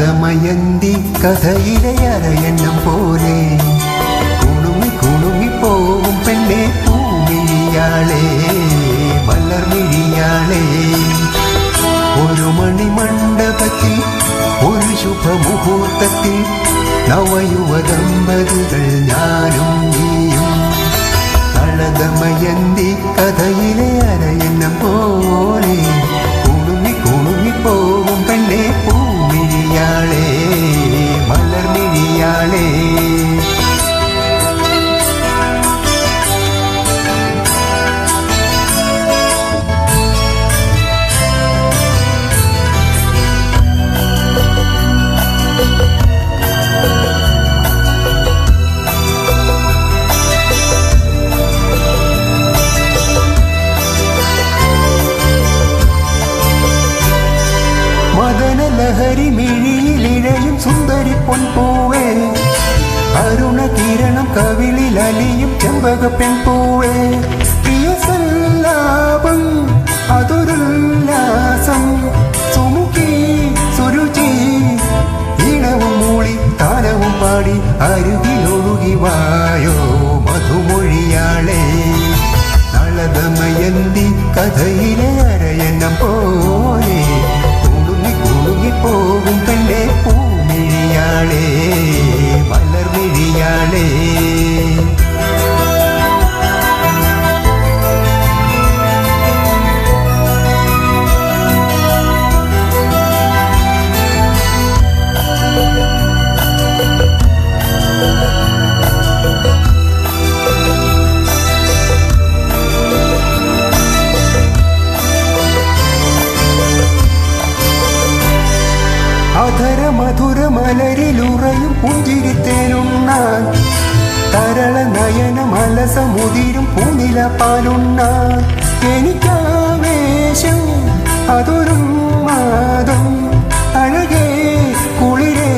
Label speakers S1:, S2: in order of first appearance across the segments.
S1: ദമയന്തി കഥയിലെ അരയന്നം പോലെ കുണുങ്ങി കുണുങ്ങി പോവും പെണ്ണെ പൂമിഴിയാളെ മലർമിഴിയാളെ. ഒരു മണിമണ്ഡപത്തിൽ ഒരു ശുഭമുഹൂർത്തത്തിൽ നവയുവ ദമ്പതികൾ ഞാനും നീയും. ദമയന്തി കഥയിലെ അരയന്നം പോലെ കുണുങ്ങി കുണുങ്ങി പോവും പെണ്ണെ പൂമിഴിയാളെ മലർമിഴിയാളെ. മദനലഹരി മിഴിയിലിഴയും സുന്ദരി പൊൻപൂവേ അരുണകിരണം കവിളിൽ അലിയും ചെമ്പക പെൺപൂവേ. പ്രിയ സല്ലാപം അതൊരുല്ലാസം സുമുഖി സുരുചി ഈണവും മൂളി താനവും പാടി അരുകിലൊഴുകി വായോ മധുമൊഴിയാളെ. നളദമയന്തി കഥയിലെ അരയന്നം പോലെ പോകും പെണ്ണെ പൂമിഴിയാളെ മലർമിഴിയാളെ. അധര മധുര മലരിലുറയും പുഞ്ചിരിത്തേനുണ്ണാൻ തരള നയന മലസമുതിരും പൂനില പാലുണ്ണാൻ. എനിക്കാവേശം അതൊരു മാതം അഴകേ കുളിരേ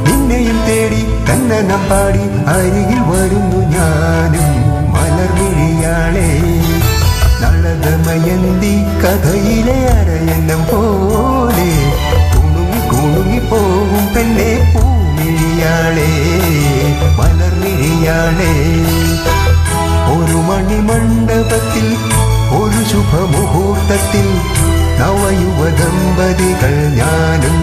S1: നിന്നെയും തേടി കന്നനം പാടി അരികിൽ വരുന്നു ഞാനും മലർമിഴിയാളെ. നളദമയന്തി കഥയിലെ അരയന്നം പോലെ കുണുങ്ങിപ്പോവും പെണ്ണെ പൂമിഴിയാളെ മലർമിഴിയാളെ. ഒരു മണിമണ്ഡപത്തിൽ ഒരു ശുഭമുഹൂർത്തത്തിൽ നവയുവ ദമ്പതികൾ ഞാനും